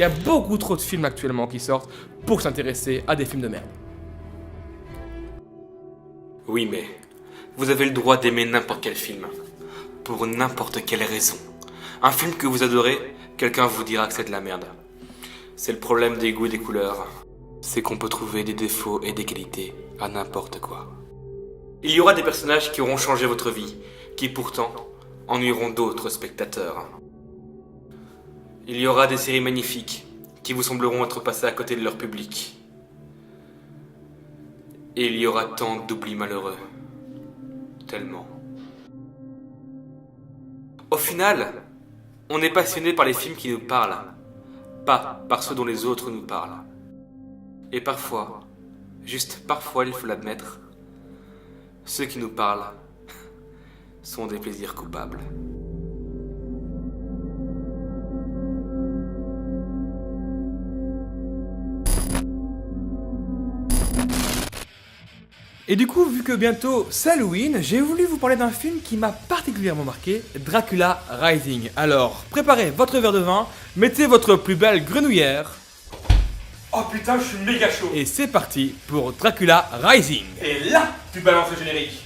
Il y a beaucoup trop de films actuellement qui sortent pour s'intéresser à des films de merde. Oui, mais vous avez le droit d'aimer n'importe quel film, pour n'importe quelle raison. Un film que vous adorez, quelqu'un vous dira que c'est de la merde. C'est le problème des goûts et des couleurs. C'est qu'on peut trouver des défauts et des qualités à n'importe quoi. Il y aura des personnages qui auront changé votre vie, qui pourtant ennuieront d'autres spectateurs. Il y aura des séries magnifiques qui vous sembleront être passées à côté de leur public. Et il y aura tant d'oublis malheureux. Tellement. Au final, on est passionné par les films qui nous parlent, pas par ceux dont les autres nous parlent. Et parfois, juste parfois il faut l'admettre, ceux qui nous parlent sont des plaisirs coupables. Et du coup, vu que bientôt c'est Halloween, j'ai voulu vous parler d'un film qui m'a particulièrement marqué, Dracula Rising. Alors, préparez votre verre de vin, mettez votre plus belle grenouillère. Oh putain, je suis méga chaud. Et c'est parti pour Dracula Rising. Et là, tu balances le générique.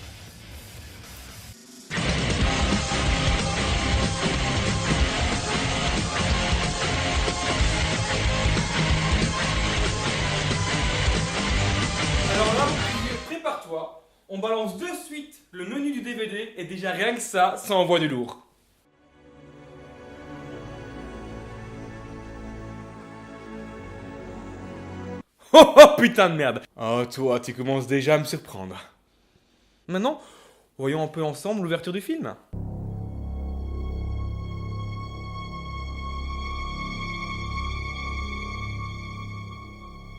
Alors là, prépare-toi, on balance de suite le menu du DVD et déjà rien que ça envoie du lourd. Oh oh putain de merde. Oh toi, tu commences déjà à me surprendre. Maintenant, voyons un peu ensemble l'ouverture du film.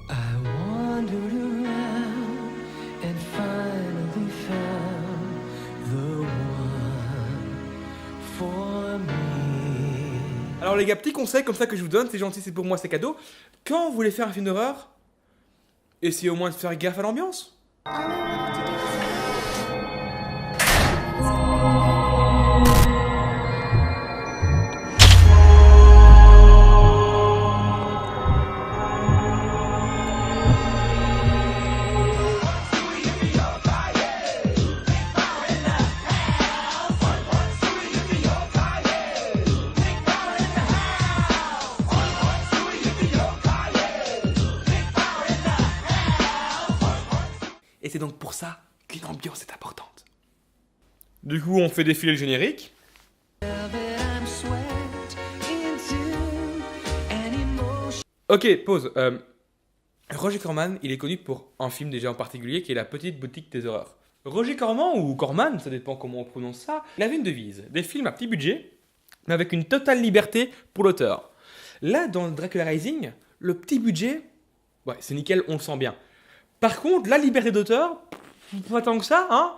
I wandered around and finally found the one for me. Alors les gars, petit conseil comme ça que je vous donne, c'est gentil, c'est pour moi, c'est cadeau. Quand vous voulez faire un film d'horreur, essayez au moins de faire gaffe à l'ambiance. Et c'est donc pour ça qu'une ambiance est importante. Du coup, on fait défiler le générique. Ok, pause. Roger Corman, il est connu pour un film déjà en particulier qui est La Petite Boutique des Horreurs. Roger Corman, ou Corman, ça dépend comment on prononce ça, il avait une devise. Des films à petit budget, mais avec une totale liberté pour l'auteur. Là, dans Dracula Rising, le petit budget, ouais, c'est nickel, on le sent bien. Par contre, la liberté d'auteur, pas tant que ça, hein.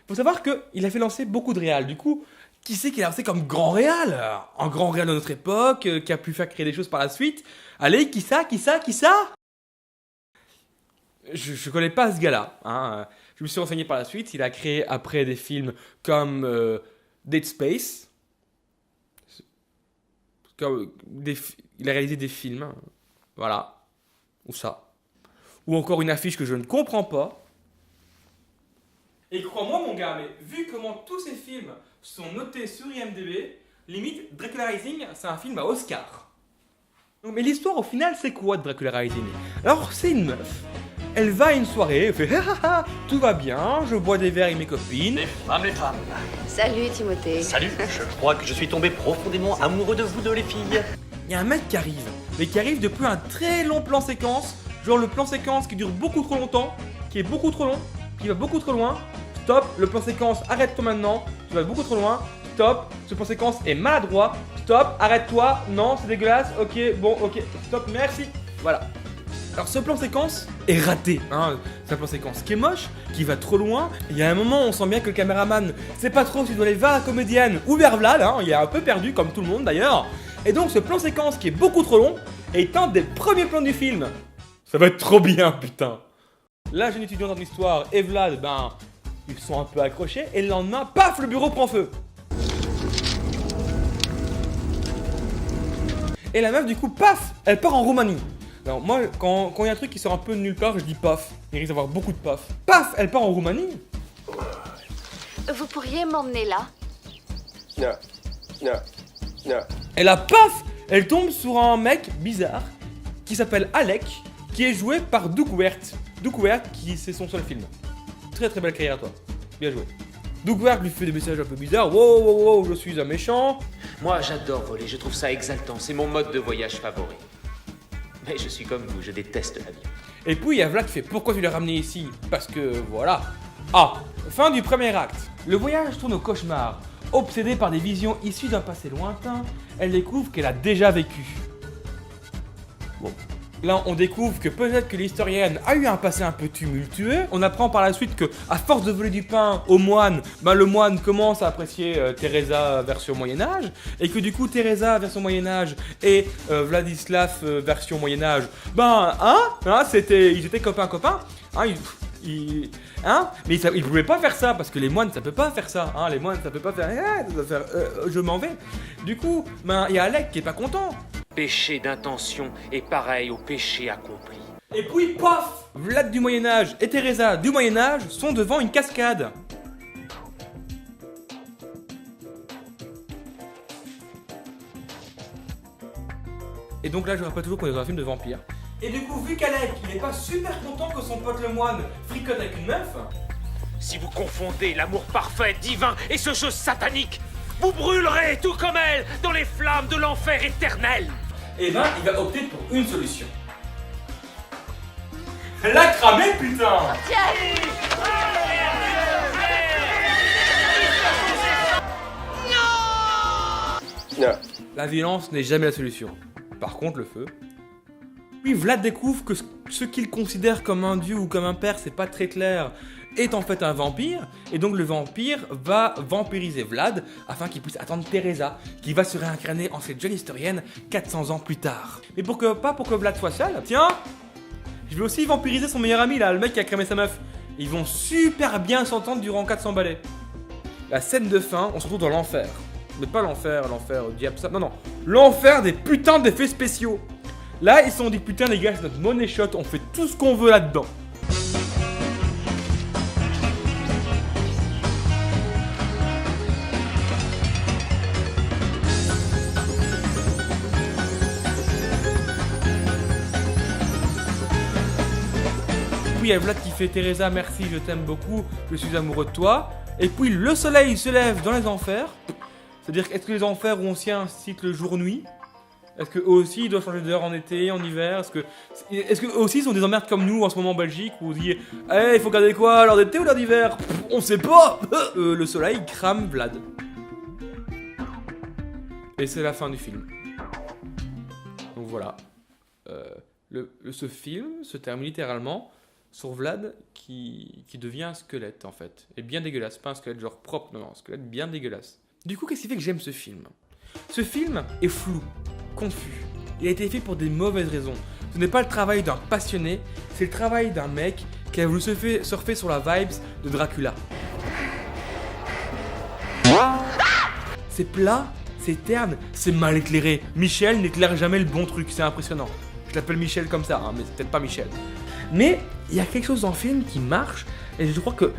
Faut savoir qu'il a fait lancer beaucoup de réals. Du coup, qui c'est qu'il a lancé comme grand réal? Un grand réal de notre époque, qui a pu faire créer des choses par la suite. Allez, qui ça? Je connais pas ce gars-là, hein. Je me suis renseigné par la suite. Il a créé après des films comme Dead Space. Il a réalisé des films, voilà, ou ça. Ou encore une affiche que je ne comprends pas. Et crois-moi mon gars, mais vu comment tous ces films sont notés sur IMDb, limite Dracula Rising, c'est un film à Oscar. Non, mais l'histoire au final c'est quoi de Dracula Rising? Alors c'est une meuf. Elle va à une soirée, elle fait ha, tout va bien, je bois des verres avec mes copines. Les femmes. Salut Timothée. Salut, je crois que je suis tombé profondément amoureux de vous deux les filles. Il y a un mec qui arrive, mais qui arrive depuis un très long plan séquence. Genre le plan séquence qui dure beaucoup trop longtemps, qui est beaucoup trop long, qui va beaucoup trop loin. Stop, le plan séquence, arrête-toi maintenant, tu vas beaucoup trop loin. Stop, ce plan séquence est maladroit. Stop, arrête-toi, non, c'est dégueulasse. Ok, bon, ok, stop, merci. Voilà. Alors ce plan séquence est raté, hein. C'est un plan séquence qui est moche, qui va trop loin. Il y a un moment, on sent bien que le caméraman sait pas trop s'il doit aller vers la comédienne ou vers Vlad, hein. Il est un peu perdu, comme tout le monde d'ailleurs. Et donc ce plan séquence qui est beaucoup trop long est un des premiers plans du film. Ça va être trop bien, putain. La jeune étudiante en histoire et Vlad, ben, ils sont un peu accrochés. Et le lendemain, paf, le bureau prend feu. Et la meuf, du coup, paf, elle part en Roumanie. Alors moi, quand il y a un truc qui sort un peu de nulle part, je dis paf. Il risque d'avoir beaucoup de paf. Paf, elle part en Roumanie. Vous pourriez m'emmener là? Non, non, non. Et là, paf, elle tombe sur un mec bizarre qui s'appelle Alec, qui est joué par Doug Weir. Doug Weir, qui c'est son seul film. Très très belle carrière à toi. Bien joué. Doug Weir lui fait des messages un peu bizarres. Wow, wow, wow, je suis un méchant. Moi, j'adore voler, je trouve ça exaltant, c'est mon mode de voyage favori. Mais je suis comme vous, je déteste l'avion. Et puis il y a Vlad qui fait pourquoi tu l'as ramené ici? Parce que voilà. Ah, fin du premier acte. Le voyage tourne au cauchemar. Obsédée par des visions issues d'un passé lointain, elle découvre qu'elle a déjà vécu. Bon. Là, on découvre que peut-être que l'historienne a eu un passé un peu tumultueux. On apprend par la suite que, à force de voler du pain au moine, le moine commence à apprécier Teresa version Moyen-Âge, et que du coup, Teresa version Moyen-Âge et Vladislav version Moyen-Âge, ils étaient copains-copains. Mais ils pouvaient pas faire ça parce que les moines ça peut pas faire ça. Les moines ça peut pas faire. Je m'en vais. Du coup, il y a Alec qui est pas content. Péché d'intention est pareil au péché accompli. Et puis paf, Vlad du Moyen-Âge et Teresa du Moyen-Âge sont devant une cascade. Et donc là, je rappelle toujours qu'on est dans un film de vampire. Et du coup, vu qu'Alec, il est pas super content que son pote le moine fricote avec une meuf. Si vous confondez l'amour parfait, divin et ce jeu satanique, vous brûlerez tout comme elle dans les flammes de l'enfer éternel. Eh ben, il va opter pour une solution. La cramer, putain! Non. La violence n'est jamais la solution. Par contre, le feu. Puis Vlad découvre que ce qu'il considère comme un dieu ou comme un père, c'est pas très clair, est en fait un vampire. Et donc le vampire va vampiriser Vlad afin qu'il puisse attendre Teresa, qui va se réincarner en cette jeune historienne 400 ans plus tard. Mais pas pour que Vlad soit seul. Tiens, je vais aussi vampiriser son meilleur ami là, le mec qui a cramé sa meuf. Ils vont super bien s'entendre durant 400 balais. La scène de fin, on se retrouve dans l'enfer. Mais pas l'enfer diable ça. Non, l'enfer des putains d'effets spéciaux. Là, ils se sont dit putain les gars, c'est notre money shot, on fait tout ce qu'on veut là-dedans. Puis il y a Vlad qui fait Teresa, merci, je t'aime beaucoup, je suis amoureux de toi. Et puis le soleil se lève dans les enfers. C'est-à-dire, est-ce que les enfers ont aussi un cycle jour-nuit? Est-ce qu'eux aussi ils doivent changer d'heure en été, en hiver? Est-ce qu'eux aussi ils ont des emmerdes comme nous en ce moment en Belgique où on dit il faut garder quoi, l'heure d'été ou l'heure d'hiver? On sait pas. Le soleil crame Vlad. Et c'est la fin du film. Donc voilà. Ce film se termine littéralement sur Vlad qui devient un squelette en fait. Et bien dégueulasse, pas un squelette genre propre, non, un squelette bien dégueulasse. Du coup, qu'est-ce qui fait que j'aime ce film? Ce film est flou, confus. Il a été fait pour des mauvaises raisons. Ce n'est pas le travail d'un passionné, c'est le travail d'un mec qui a voulu surfer sur la vibes de Dracula. C'est plat, c'est terne, c'est mal éclairé. Michel n'éclaire jamais le bon truc, c'est impressionnant. Je l'appelle Michel comme ça, mais c'est peut-être pas Michel. Mais il y a quelque chose dans le film qui marche, et je crois que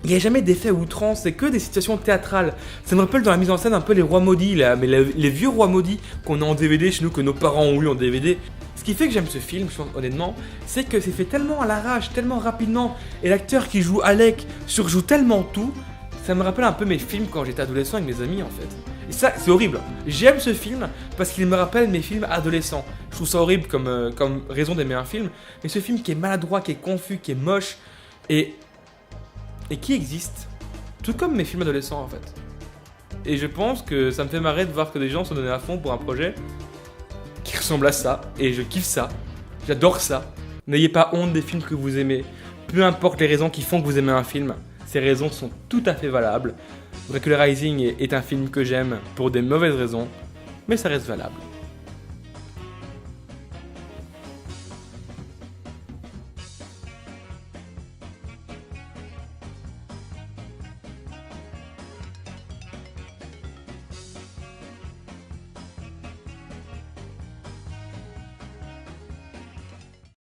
il n'y a jamais d'effet à outrance, c'est que des situations théâtrales. Ça me rappelle dans la mise en scène un peu les rois maudits, là, mais les vieux rois maudits qu'on a en DVD chez nous, que nos parents ont eu en DVD. Ce qui fait que j'aime ce film, je pense, honnêtement, c'est que c'est fait tellement à l'arrache, tellement rapidement, et l'acteur qui joue Alec surjoue tellement tout, ça me rappelle un peu mes films quand j'étais adolescent avec mes amis en fait. Et ça, c'est horrible. J'aime ce film parce qu'il me rappelle mes films adolescents. Je trouve ça horrible comme raison d'aimer un film, mais ce film qui est maladroit, qui est confus, qui est moche, et qui existe, tout comme mes films adolescents en fait. Et je pense que ça me fait marrer de voir que des gens se donnent à fond pour un projet qui ressemble à ça, et je kiffe ça, j'adore ça. N'ayez pas honte des films que vous aimez, peu importe les raisons qui font que vous aimez un film, ces raisons sont tout à fait valables. Dracula Rising est un film que j'aime pour des mauvaises raisons, mais ça reste valable.